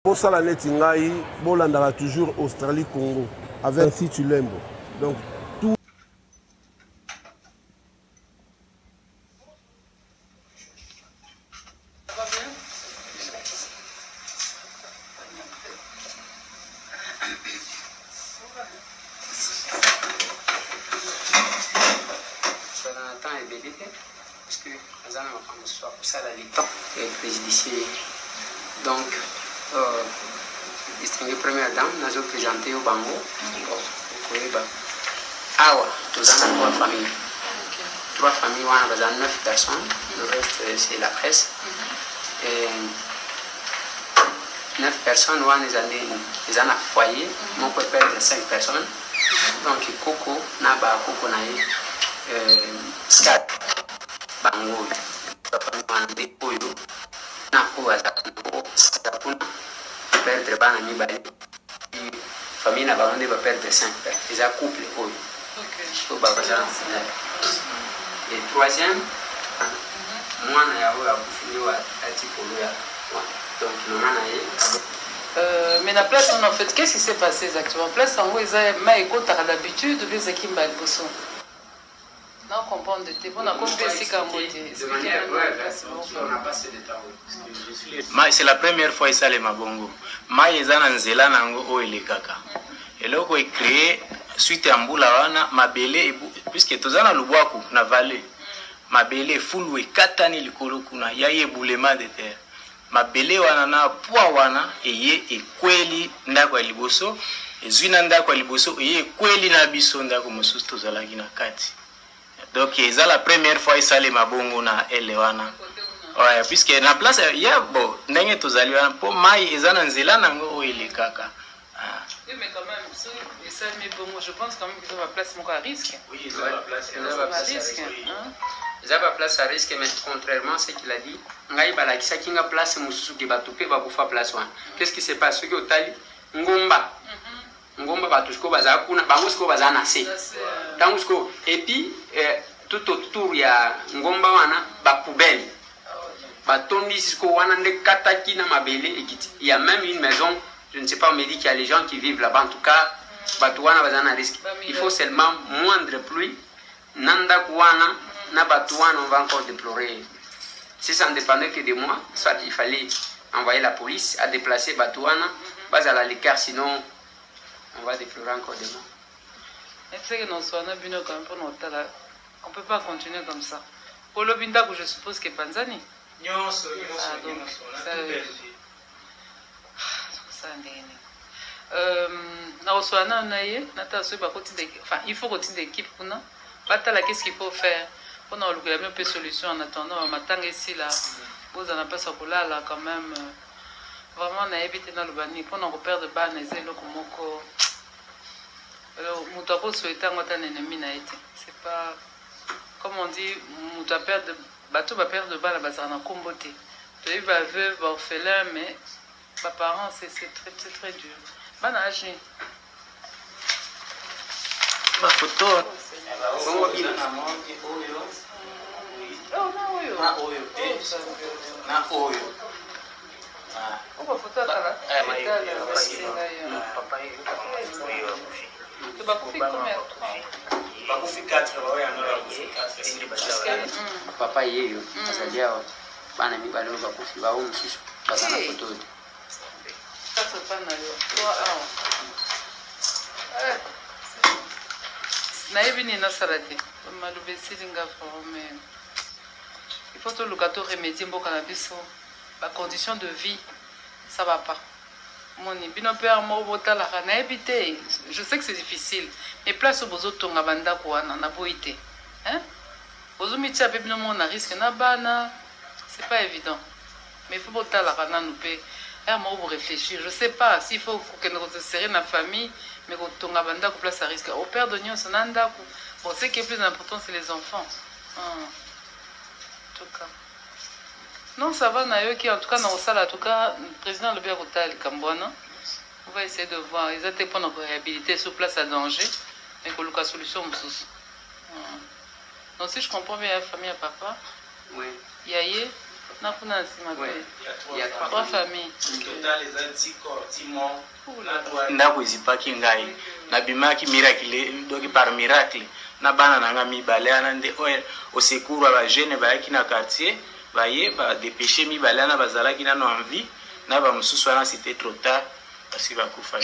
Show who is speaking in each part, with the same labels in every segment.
Speaker 1: Pour ça, la Netingaï, Bolandara toujours Australie-Congo, avec si tu l'aimes. Donc, tout.
Speaker 2: Parce que ça est préjudicié. Donc, distinguée première dame, nous avons présenté au Bango. Awa, nous avons 3 familles. 3 familles, on a 9 personnes. Le reste, c'est la presse. Et 9 personnes, on a un foyer. Mon père de 5 personnes. Donc, Coco, Naba, Coco, Naï, Skat, Bango, Papa, Oyo, Nako, Azapuna, perdre Bana Mibali. Famille n'a pas va perdre 5 pères. Ils ont couple. Et troisième, moi, je
Speaker 3: mais la place, en fait, qu'est-ce qui s'est passé exactement? La place, en haut, ils ont d'habitude, ou les équipes de Bosso? Non, comprendre de tes. On a compris ici qu'en côté.
Speaker 4: C'est la première fois que je Mabongo. Je suis en Zéland, je kaka. Et là, j'ai créé, suite à Mboula, ma belé, puisque tous en Lubwaku, na vallée. Ma belé, full katani likolo kuna, yaye boulema de terre. Ma belé wana poa wana, eye kweli ndako ya liboso, ezwina ndako ya liboso, eye kweli na biso ndako mosusu tozalaki na kati. Donc, c'est la première fois que je suis Mabongo na Elewana. Ouais, puisque na place, il y a bon, n'est-ce pas allé pour moi, ils ont un zélan nango il est kaka.
Speaker 3: Oui, mais quand même, je pense quand même qu'ils ont la place à risque.
Speaker 4: Oui, ils ont la place
Speaker 2: à risque. Ils ont la place à risque, mais contrairement à ce qu'il a dit, ngai balakisa kinga place mususu ke batupe ba kufa place wana. Qu'est-ce qui s'est passé au Tali? Ngomba. Ngomba batusko baza kuna, bangusko baza na se. Tangusko et puis tout autour il y a ngomba wana ba poubelle. Batondi sisko wana nde kataki na mabele ekiti. Il y a même une maison, je ne sais pas, on me dit qu'il y a les gens qui vivent là-bas. En tout cas, Batouana va un risque. Il faut seulement moindre pluie. Nanda Kouana, Nabatouana, on va encore déplorer. Si ça ne dépendait que de moi, soit il fallait envoyer la police à déplacer Batouana, pas à l'écart, sinon on va déplorer encore demain.
Speaker 3: On ne peut pas continuer comme ça. Pour le Bindaku, je suppose que Panzani. Il faut continuer d'équipe. Qu'est-ce qu'il faut faire pour avoir la même solution en attendant ici là vous n'avez pas ça là quand même vraiment on a évité dans le bani pour nous repère de ban et c'est c'est pas comme on dit muta perdre bateau va perdre de balle à na comboté tu es veuve orphelin mais mes parents c'est très dur ban âge
Speaker 4: ma photo
Speaker 2: papa yeyo asalia bana mibalo bakufi ba umususu bazana photo
Speaker 3: il faut tout le gâteau remédier pour cannabis la condition de vie ça va pas mon bino père mobota la kana éviter je sais que c'est difficile mais place au bozo tonga banda ko na boité hein bozo mitia bebino mon risque na bana c'est pas évident mais il faut botta la kana nous peut pour réfléchir je sais pas s'il faut que nous se serrer la famille mais ko tonga banda ko place à risque au père de nyon sananda bon ce qui est plus important c'est les enfants en tout cas non, ça va, Nayoki. En tout cas, en tout cas, le président le Bérotal Cambouana, on va essayer de voir. Ils étaient pour notre réhabiliter sur place à danger, mais qu'on a solution. Donc, si je comprends bien la famille à papa,
Speaker 2: oui.
Speaker 3: Yaye, Na kuna sima pe.
Speaker 2: Il y a
Speaker 3: 3 familles.
Speaker 4: Total les anticorps, Timon. Ndako ezipaki ngai. Na bimaki miracle, donc par miracle. Na bana nanga mibale ana nde au secours ba jeune ba yaki na quartier, ba ye ba dépêcher mibale ana bazalaki na en vie, na ba mususu ana c'était trop tard parce que va kufa.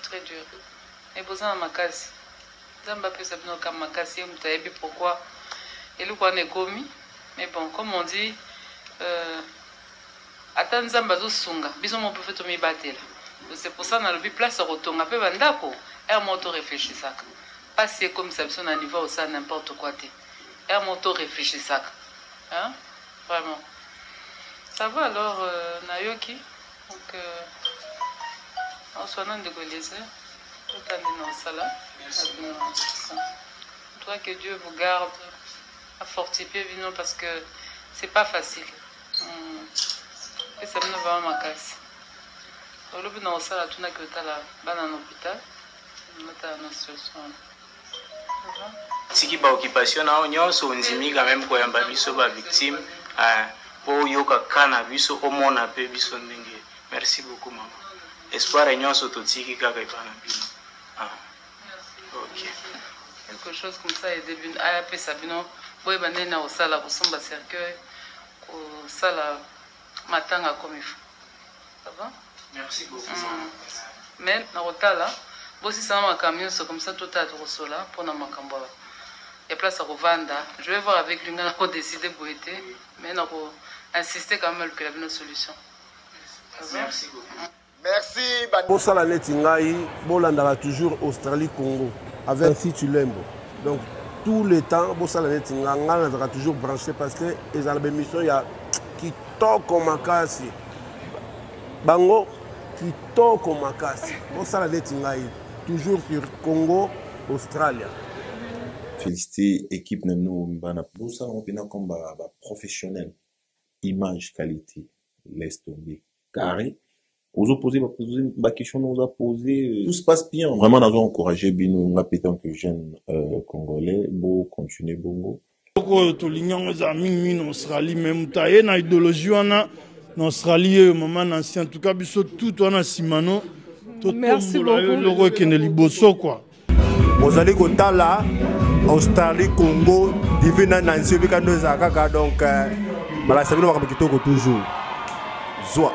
Speaker 3: Très dur. Et besoin makasi. Zamba pesa bino comme makasi mtayebi pourquoi et le quoi n'est commis. Mais bon, comme on dit, attends Zamba zo sunga, biso mon peut faire tomber batela. C'est pour ça dans le place rotonga pe bandako, et moto réfléchir ça. Pas c'est comme ça on a niveau ça n'importe quoi té. Et moto réfléchir ça. Hein? Vraiment. Ça va alors Nayoki. Donc on soit non de Goliath. Toi que Dieu vous garde à fortifier vino parce que c'est pas facile. Et ça me va ma casse. Au lieu de ça la tuna que tu as là bas dans l'hôpital, notre situation.
Speaker 4: Siki ba occupation na nyonso nzimi quand même ko yamba biso ba victime po yoka kana biso omona pe biso ndenge. Merci beaucoup maman. Espoir nyonso totiki kaka ipana bino. Ok.
Speaker 3: Quelque chose comme ça, et début à peu sabino, boy banana au sala au somba cercueil, au sala matanga comme il faut. Ça va?
Speaker 4: Merci beaucoup.
Speaker 3: Mais na rotala, bon si ça m'a camion c'est comme ça tout à tout sola pour na makamba. Il y a place à revendre. Je vais voir avec lui on a décidé boiter, mais on a insister quand même que y a une solution.
Speaker 4: Merci beaucoup.
Speaker 1: Merci. Pour ça, la Netingaï, Bolandara toujours Australie-Congo, avec si tu l'aimes. Donc, tout le temps, pour ça, la Netingaï, on sera toujours branché parce que les albémissions, il y a qui toque au Makasi. Bango, qui toque au Makasi. Pour ça, la Netingaï, toujours sur Congo, Australie.
Speaker 5: Féliciter l'équipe de nous, pour ça, on est comme professionnel. Image, qualité, laisse tomber. Carré. Aux opposés, ma question nous a posé, tout se passe bien. Vraiment, nous avons encouragé Bino, tant que jeune congolais, beau continuer bongo.
Speaker 6: To l'union des amis en Australie, même taille na idéologie en Australie, maman ancien, en tout cas, biso tout on a simano.
Speaker 7: Merci beaucoup.
Speaker 6: Le roi qui ne liboso quoi.
Speaker 1: Vous allez côté là, Australie, Congo, divina Nancy, bika nous a donc, bala sabino wakabikito ko toujours. Zoa.